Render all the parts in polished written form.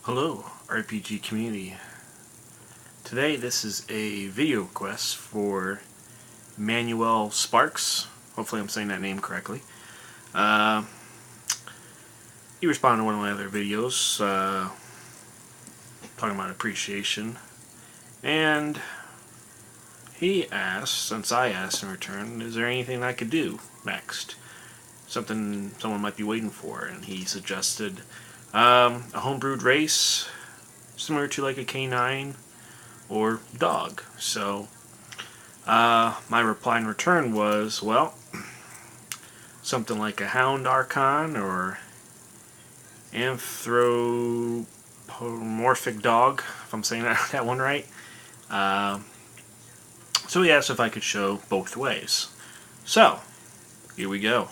Hello, RPG community. Today this is a video request for Manuel Sparks. Hopefully I'm saying that name correctly. He responded to one of my other videos talking about appreciation. And he asked, since I asked in return, is there anything I could do next? Something someone might be waiting for. And he suggested a homebrewed race similar to like a K9 or dog. So my reply in return was, well, something like a Hound Archon or anthropomorphic dog, if I'm saying that one right. So he asked if I could show both ways. So here we go.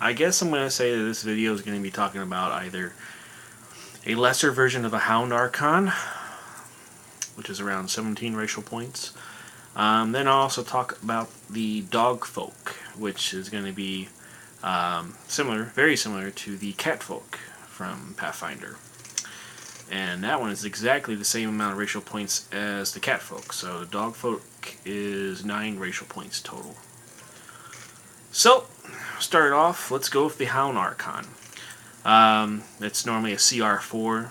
I guess I'm going to say that this video is going to be talking about either a lesser version of a Hound Archon, which is around 17 racial points. Then I'll also talk about the Dogfolk, which is going to be very similar to the Catfolk from Pathfinder. And that one is exactly the same amount of racial points as the Catfolk. So the Dogfolk is 9 racial points total. So, start off, let's go with the Hound Archon. It's normally a CR4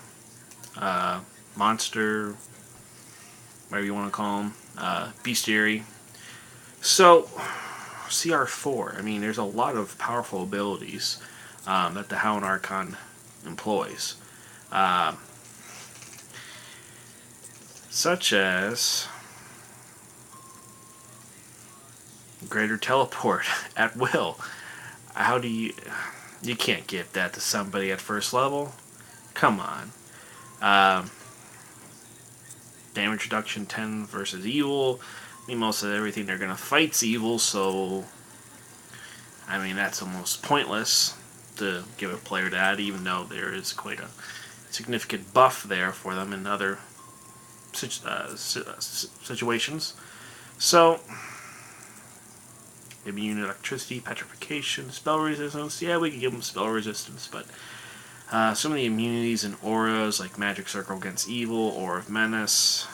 monster, whatever you want to call him, bestiary. So, CR4, I mean, there's a lot of powerful abilities that the Hound Archon employs. Such as greater teleport at will. How do you can't give that to somebody at first level? Come on. Damage reduction 10 versus evil. I mean, most of everything they're going to fight's evil, so I mean, that's almost pointless to give a player that, even though there is quite a significant buff there for them in other situations. So, immune electricity, petrification, spell resistance. Yeah, we can give them spell resistance, but some of the immunities and auras, like Magic Circle against Evil, Aura of Menace,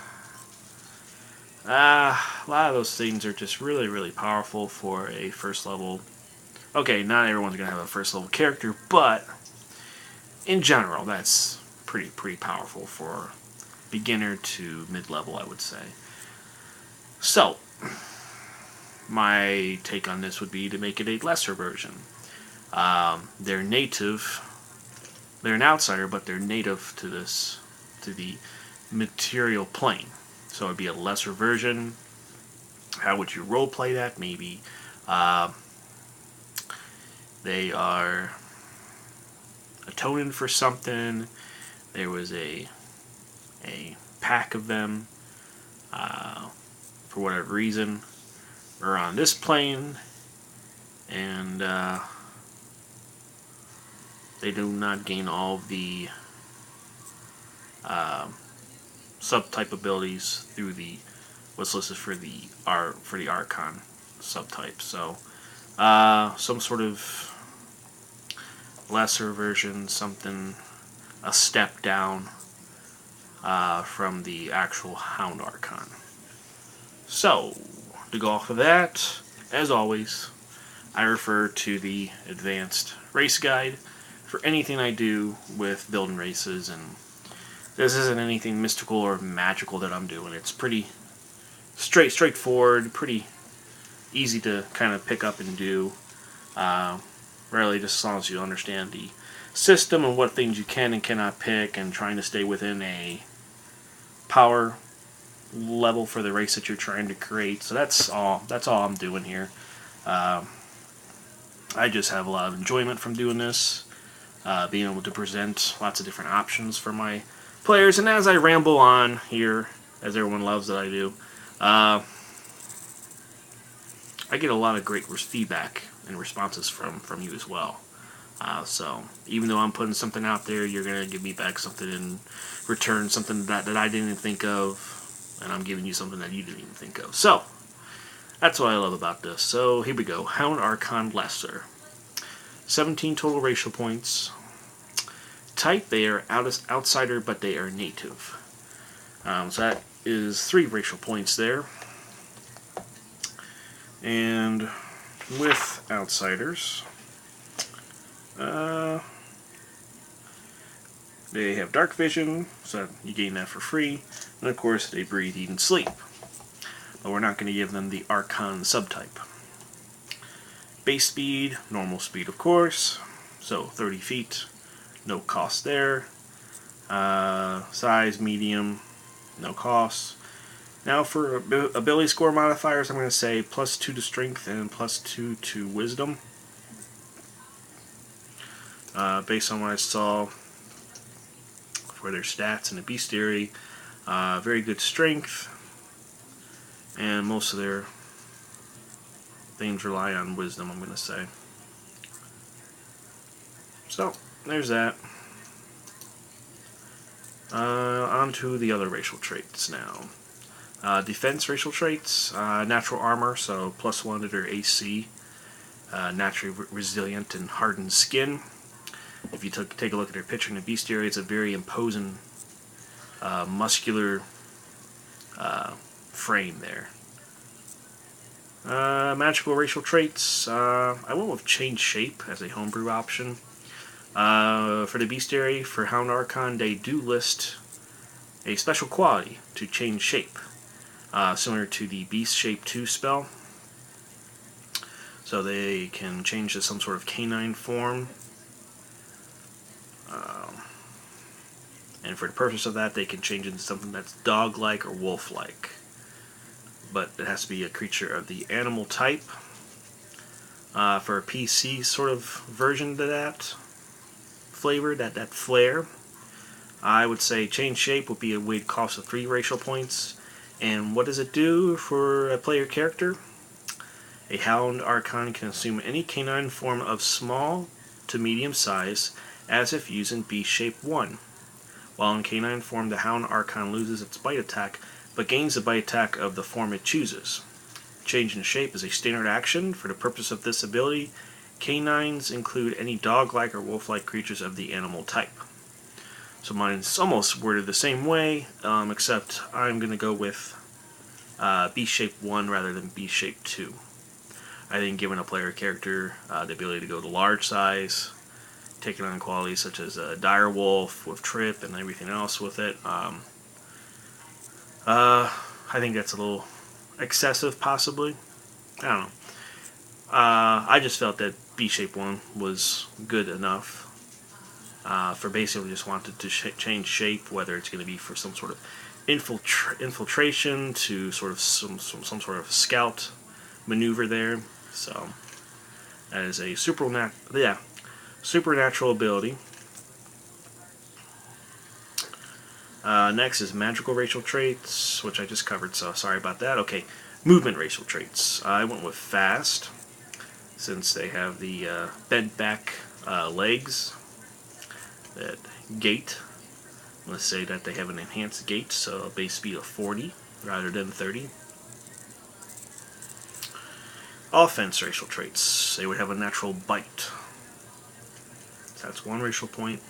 a lot of those things are just really, really powerful for a first level. Okay, not everyone's going to have a first level character, but in general, that's pretty powerful for beginner to mid-level, I would say. So, my take on this would be to make it a lesser version. They're native. They're an outsider, but they're native to the material plane. So it'd be a lesser version. How would you roleplay that? Maybe they are atoning for something. There was a pack of them for whatever reason are on this plane, and they do not gain all of the subtype abilities through the what's listed for the Archon subtype. So some sort of lesser version, something a step down from the actual Hound Archon. So, to go off of that, as always, I refer to the advanced race guide for anything I do with building races, and this isn't anything mystical or magical that I'm doing. It's pretty straightforward, pretty easy to kind of pick up and do. Really, just as long as you understand the system and what things you can and cannot pick, and trying to stay within a power level for the race that you're trying to create. So that's all I'm doing here. I just have a lot of enjoyment from doing this, being able to present lots of different options for my players. And as I ramble on here, as everyone loves that I do, I get a lot of great feedback and responses from you as well. So even though I'm putting something out there, you're going to give me back something in return, something that I didn't even think of, and I'm giving you something that you didn't even think of. So that's what I love about this. So here we go. Hound Archon Lesser. 17 total racial points. type, they are outsider, but they are native. So that is 3 racial points there. And with outsiders, they have dark vision, so you gain that for free. And of course, they breathe, eat, and sleep. But we're not going to give them the Archon subtype. Base speed, normal speed of course, so 30 feet, no cost there. Size, medium, no cost. Now for ability score modifiers, I'm going to say +2 to strength and +2 to wisdom. Based on what I saw for their stats in the bestiary, very good strength, and most of their things rely on wisdom, I'm going to say. So, there's that. On to the other racial traits now. Defense racial traits, natural armor, so +1 to their AC, naturally resilient and hardened skin. If you take a look at their picture in the bestiary, it's a very imposing, muscular frame there. Magical racial traits, I went with change shape as a homebrew option. For the bestiary, for Hound Archon, they do list a special quality to change shape, similar to the Beast Shape 2 spell. So they can change to some sort of canine form. And for the purpose of that, they can change into something that's dog-like or wolf-like. But it has to be a creature of the animal type. For a PC sort of version to that flavor, that flair, I would say change shape would be a weight cost of 3 racial points. And what does it do for a player character? A Hound Archon can assume any canine form of small to medium size, as if using Beast Shape 1. While in canine form, the Hound Archon loses its bite attack, but gains the bite attack of the form it chooses. Change in shape is a standard action. For the purpose of this ability, canines include any dog-like or wolf-like creatures of the animal type. So mine's almost worded the same way, except I'm going to go with Beast Shape 1 rather than Beast Shape 2. I think giving a player character the ability to go to large size, taking on qualities such as a dire wolf with trip and everything else with it, I think that's a little excessive, possibly. I don't know. I just felt that Beast Shape 1 was good enough for basically just wanted to change shape, whether it's going to be for some sort of infiltration to sort of some sort of scout maneuver there. So that is a supernatural ability. Next is magical racial traits, which I just covered, so sorry about that. Okay, movement racial traits. I went with fast, since they have the bent back legs, that gait. Let's say that they have an enhanced gait, so a base speed of 40 rather than 30. Offense racial traits. They would have a natural bite. So that's 1 racial point.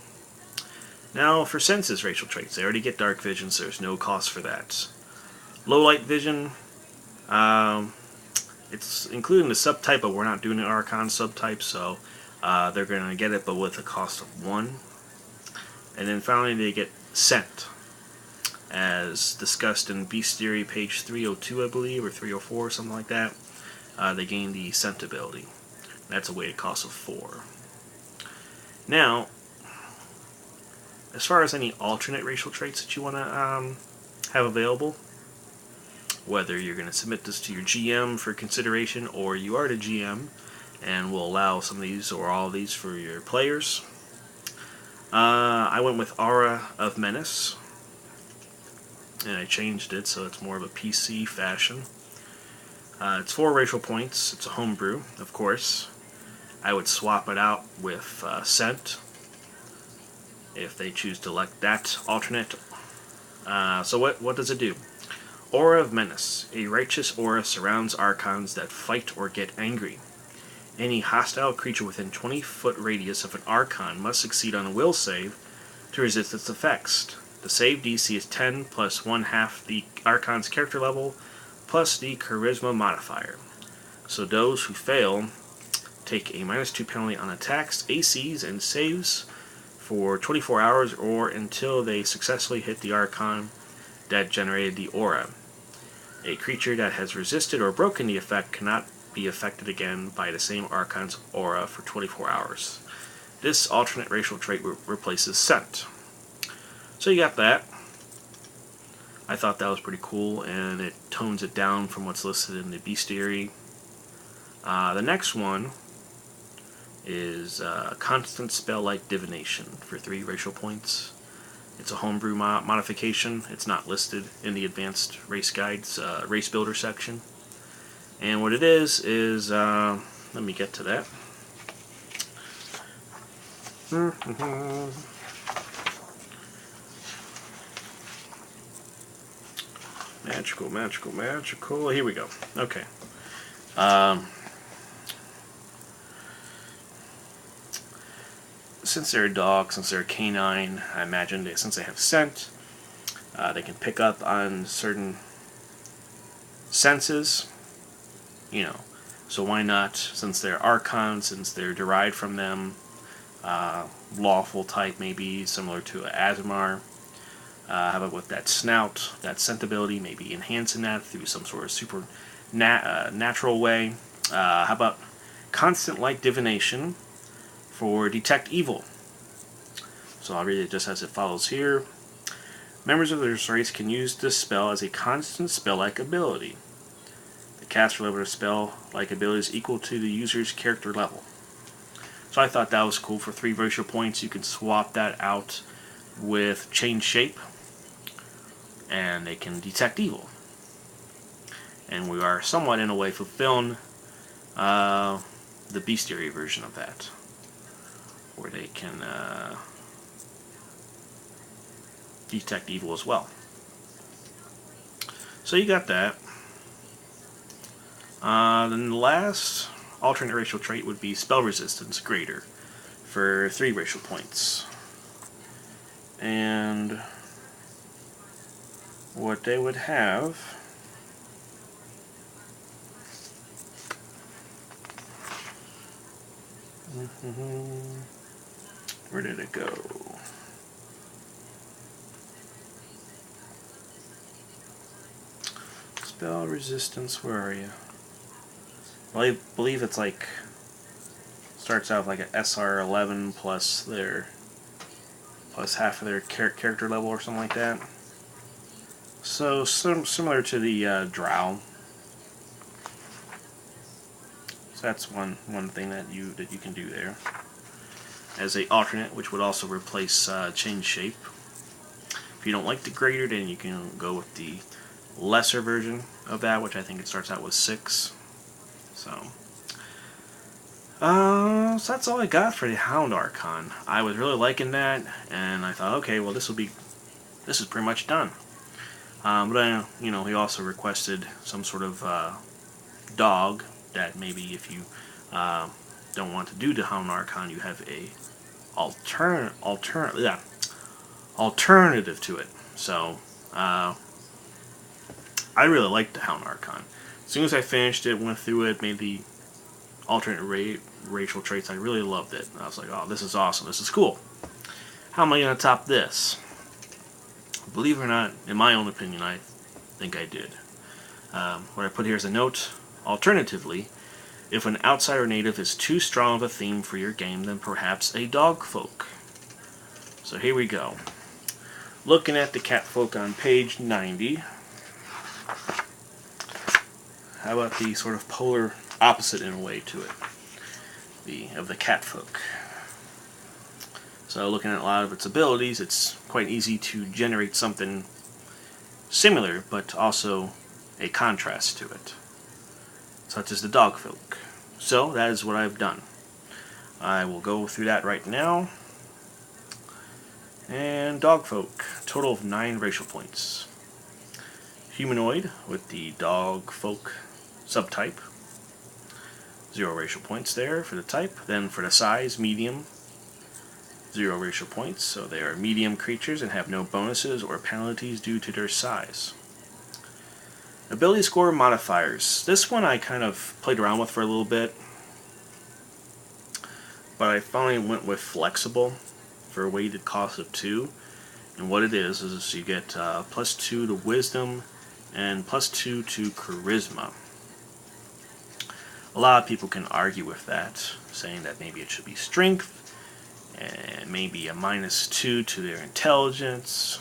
Now for senses racial traits. They already get dark vision, so there's no cost for that. Low light vision. It's including the subtype, but we're not doing an Archon subtype, so they're going to get it, but with a cost of 1. And then finally they get scent, as discussed in Bestiary page 302, I believe, or 304, something like that. They gain the scent ability. That's a weighted cost of 4. Now, as far as any alternate racial traits that you want to have available, whether you're going to submit this to your GM for consideration, or you are the GM and will allow some of these or all of these for your players, I went with Aura of Menace, and I changed it so it's more of a PC fashion. It's 4 racial points. It's a homebrew, of course. I would swap it out with Scent, if they choose to elect that alternate. So what does it do? Aura of Menace. A righteous aura surrounds Archons that fight or get angry. Any hostile creature within 20-foot radius of an Archon must succeed on a will save to resist its effects. The save DC is 10 plus 1/2 the Archon's character level plus the Charisma modifier. So those who fail take a -2 penalty on attacks, ACs, and saves for 24 hours or until they successfully hit the Archon that generated the aura. A creature that has resisted or broken the effect cannot be affected again by the same Archon's aura for 24 hours. This alternate racial trait replaces scent. So you got that. I thought that was pretty cool, and it tones it down from what's listed in the bestiary. The next one is constant spell like divination for 3 racial points. It's a homebrew modification. It's not listed in the advanced race guides race builder section. And what it is let me get to that. Magical. Here we go. Okay. Since they're a dog, since they're a canine, I imagine since they have scent, they can pick up on certain senses, so why not, since they're Archons, since they're derived from them, lawful type maybe, similar to an Azamar. How about with that snout, that scent ability, maybe enhancing that through some sort of super natural way. How about constant light divination for detect evil? So I'll read it just as it follows here. Members of this race can use this spell as a constant spell-like ability. The caster level of spell-like ability is equal to the user's character level. So I thought that was cool. For 3 racial points, you can swap that out with change shape, and they can detect evil. And we are somewhat, in a way, fulfilling the bestiary version of that, where they can detect evil as well. So you got that. Then the last alternate racial trait would be spell resistance greater for 3 racial points. And what they would have where did it go? Spell resistance, where are you? Well, I believe it's like starts out with like an SR11 plus half of their character level or something like that. So similar to the Drow. So that's one thing that you can do there as a alternate, which would also replace change shape. If you don't like the greater, then you can go with the lesser version of that, which I think it starts out with 6. So that's all I got for the Hound Archon. I was really liking that, and I thought, okay, well, this is pretty much done. But he also requested some sort of dog that maybe if you don't want to do the Hound Archon, you have a alternative to it. So I really liked the Hound Archon. As soon as I finished it, went through it, made the alternate racial traits, I really loved it. I was like, oh, this is awesome. This is cool. How am I going to top this? Believe it or not, in my own opinion, I think I did. What I put here is a note. Alternatively, if an outsider native is too strong of a theme for your game, then perhaps a Dogfolk. So here we go. Looking at the Catfolk on page 90. How about the sort of polar opposite in a way to it, of the Catfolk? So looking at a lot of its abilities, it's quite easy to generate something similar, but also a contrast to it, such as the Dogfolk. So that is what I've done. I will go through that right now. And Dogfolk, total of 9 racial points. Humanoid with the Dogfolk subtype, 0 racial points there for the type. Then for the size, medium, 0 racial points, so they are medium creatures and have no bonuses or penalties due to their size. Ability score modifiers. This one I kind of played around with for a little bit, but I finally went with flexible for a weighted cost of 2. And what it is you get +2 to wisdom and +2 to charisma. A lot of people can argue with that, saying that maybe it should be strength, and maybe a -2 to their intelligence.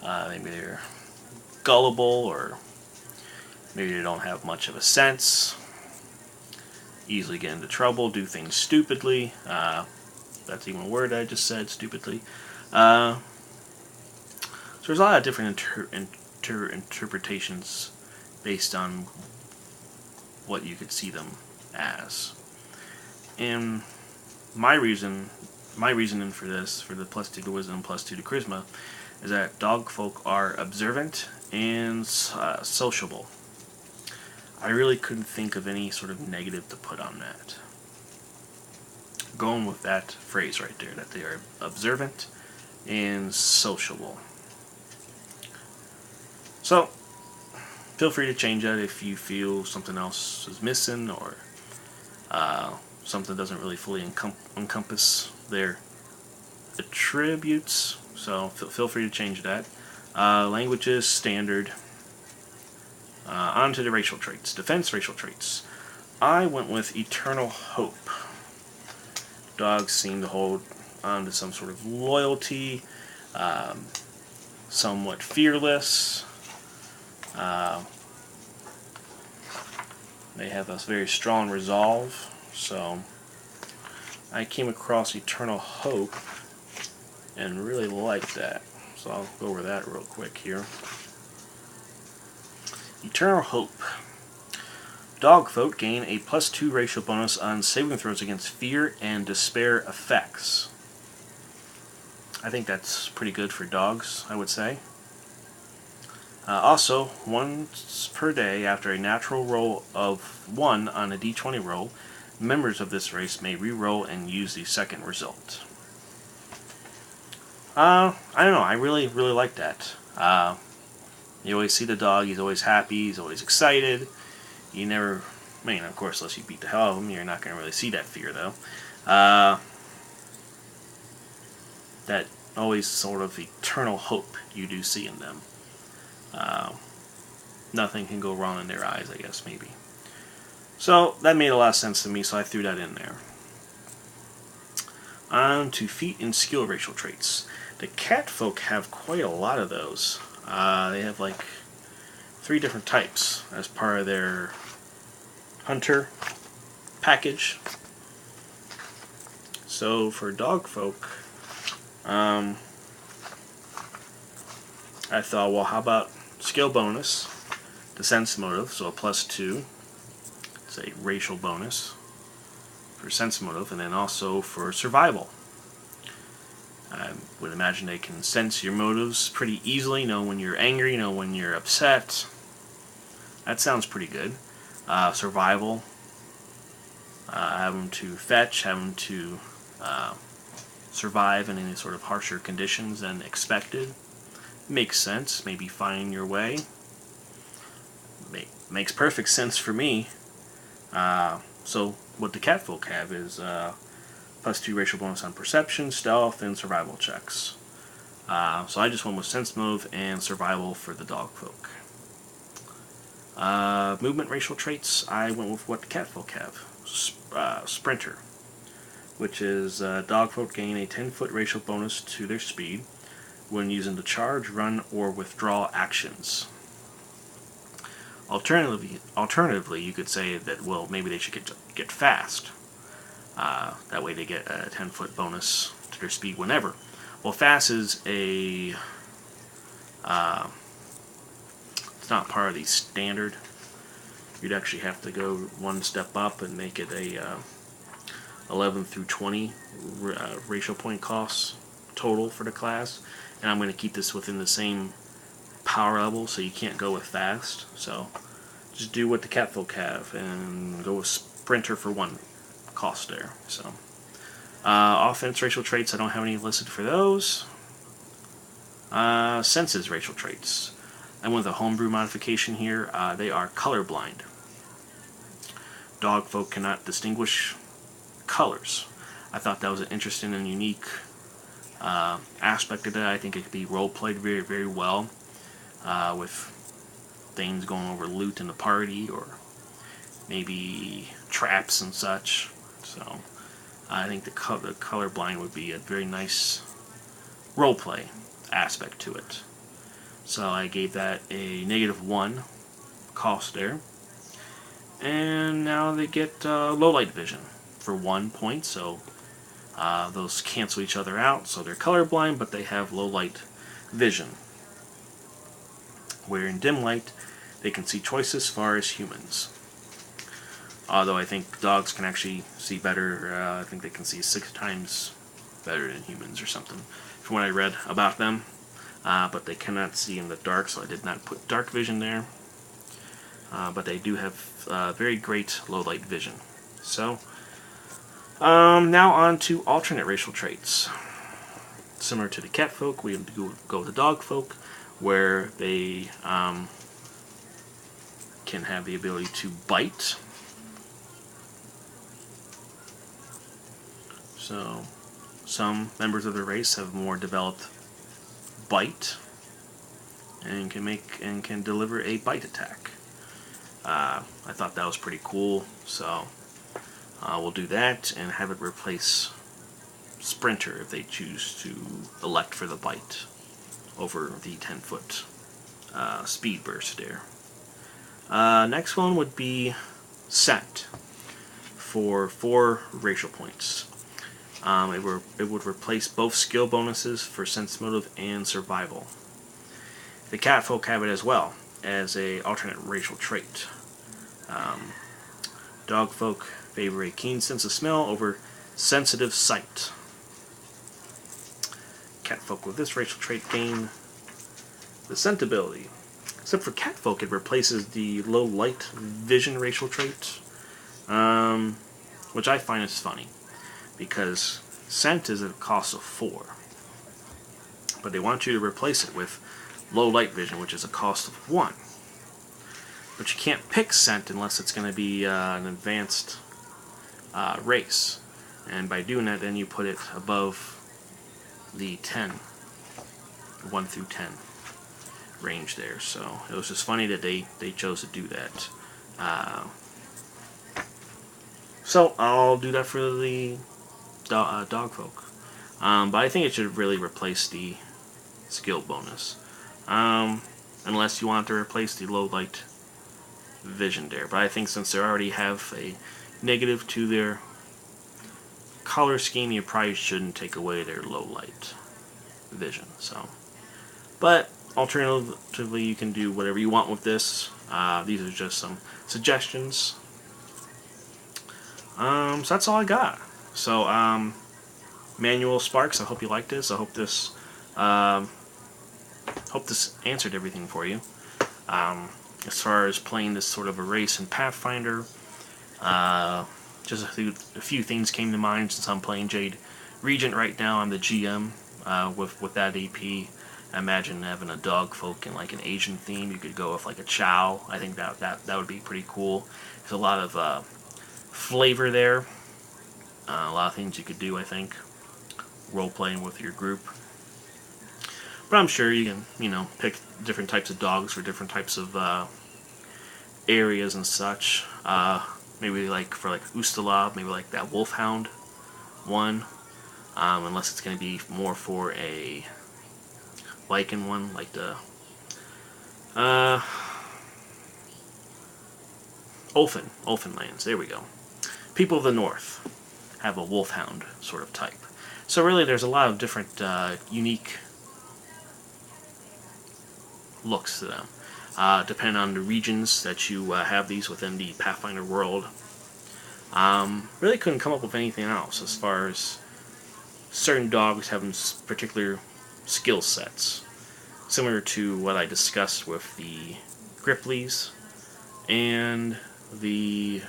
Maybe they're gullible, or maybe they don't have much of a sense, easily get into trouble, do things stupidly. That's even a word I just said, stupidly. So there's a lot of different interpretations based on what you could see them as. And my reasoning for this, for the +2 to wisdom, +2 to charisma, is that Dogfolk are observant and sociable. I really couldn't think of any sort of negative to put on that. Going with that phrase right there, that they are observant and sociable. So, feel free to change that if you feel something else is missing, or something doesn't really fully encompass their attributes. So feel free to change that. Languages, standard. On to the racial traits. Defense racial traits. I went with eternal hope. Dogs seem to hold on to some sort of loyalty, somewhat fearless. They have a very strong resolve, so I came across eternal hope and really liked that. So I'll go over that real quick here. Eternal hope. Dogfolk gain a +2 racial bonus on saving throws against fear and despair effects. I think that's pretty good for dogs, I would say. Also, once per day after a natural roll of 1 on a d20 roll, members of this race may re-roll and use the second result. I don't know, I really like that. You always see the dog, he's always happy, he's always excited. You never, I mean, of course, unless you beat the hell out of him, you're not going to really see that fear, though. That always sort of eternal hope you do see in them. Nothing can go wrong in their eyes, I guess, maybe. So, that made a lot of sense to me, so I threw that in there. On to feat and skill racial traits. The catfolk have quite a lot of those. They have like 3 different types as part of their hunter package. So for dogfolk, I thought, well, how about skill bonus to sense motive, so a +2. It's a racial bonus for sense motive, and then also for survival. I would imagine they can sense your motives pretty easily, know when you're angry, know when you're upset. That sounds pretty good. Survival. Have them to fetch, have them to survive in any sort of harsher conditions than expected. Makes sense. Maybe finding your way. Makes perfect sense for me. So what the catfolk have is +2 racial bonus on perception, stealth, and survival checks. So I just went with sense motive and survival for the dogfolk. Movement racial traits, I went with what the catfolk have. Sprinter, which is dogfolk gain a 10-foot racial bonus to their speed when using the charge, run, or withdraw actions. Alternatively, you could say that, well, maybe they should get fast. That way they get a 10-foot bonus to their speed whenever. Well, fast is a... it's not part of the standard. You'd actually have to go one step up and make it a 11 through 20 racial point costs total for the class. And I'm going to keep this within the same power level, so you can't go with fast. So just do what the catfolk have and go with sprinter for 1 cost there. So Offense racial traits, I don't have any listed for those. Senses racial traits. I went with a homebrew modification here. They are colorblind. Dogfolk cannot distinguish colors. I thought that was an interesting and unique aspect of that. I think it could be role-played very, very well with things going over loot in the party or maybe traps and such. So I think the colorblind would be a very nice roleplay aspect to it. So I gave that a -1 cost there. And now they get low light vision for 1 point, so those cancel each other out, so they're colorblind, but they have low light vision. Where in dim light, they can see twice as far as humans. Although I think dogs can actually see better. I think they can see 6 times better than humans or something, from what I read about them. But they cannot see in the dark, so I did not put dark vision there. But they do have very great low light vision. So, now on to alternate racial traits. Similar to the cat folk, we go to dog folk, where they can have the ability to bite. So, some members of the race have more developed bite, and can deliver a bite attack. I thought that was pretty cool, so we'll do that and have it replace Sprinter if they choose to elect for the bite over the 10-foot speed burst there. Next one would be Scent for 4 racial points. It would replace both skill bonuses for Sense Motive and Survival. The Catfolk have it as well as a alternate racial trait. Dogfolk favor a keen sense of smell over sensitive sight. Catfolk with this racial trait gain the scent ability. Except for Catfolk, it replaces the low light vision racial trait, which I find is funny, because scent is at a cost of 4. But they want you to replace it with low light vision, which is a cost of 1. But you can't pick scent unless it's going to be an advanced race. And by doing that, then you put it above the 1 through 10 range there. So it was just funny that they chose to do that. So I'll do that for the Dogfolk. But I think it should really replace the skill bonus. Unless you want to replace the low light vision there. But I think since they already have a negative to their color scheme, you probably shouldn't take away their low light vision. So, but alternatively, you can do whatever you want with this. These are just some suggestions. So that's all I got. So, Manuel Sparks, I hope you liked this. I hope this answered everything for you. As far as playing this sort of a race in Pathfinder, just a few things came to mind since I'm playing Jade Regent right now. I'm the GM with that AP. I imagine having a dogfolk and like an Asian theme. You could go with like a Chow. I think that would be pretty cool. There's a lot of flavor there. A lot of things you could do, I think, role-playing with your group. But I'm sure you can, pick different types of dogs for different types of areas and such. Maybe like for like Ustalav, maybe like that Wolfhound one. Unless it's going to be more for a Lycan one, like the Ulfin lands. There we go. People of the North have a Wolfhound sort of type. So really there's a lot of different unique looks to them, depending on the regions that you have these within the Pathfinder world. Really couldn't come up with anything else as far as certain dogs having particular skill sets, similar to what I discussed with the Grippleys and the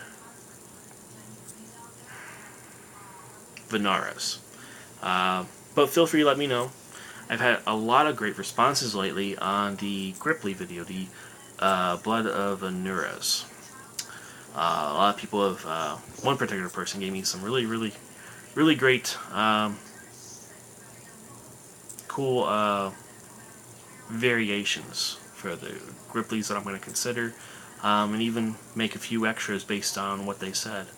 Venaris. But feel free to let me know. I've had a lot of great responses lately on the Gripply video, the Blood of Venaris. A lot of people have, one particular person gave me some really great, cool variations for the Gripplies that I'm going to consider, and even make a few extras based on what they said.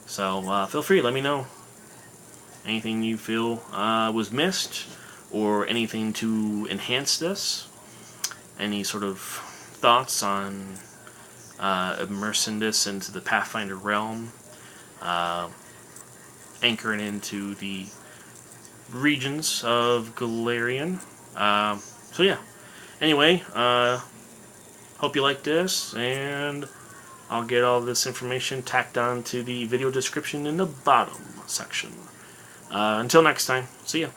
So feel free, let me know anything you feel was missed, or anything to enhance this, any sort of thoughts on immersing this into the Pathfinder realm, anchoring into the regions of Galarian. So yeah, anyway, hope you like this, and I'll get all this information tacked on to the video description in the bottom section. Until next time, see ya.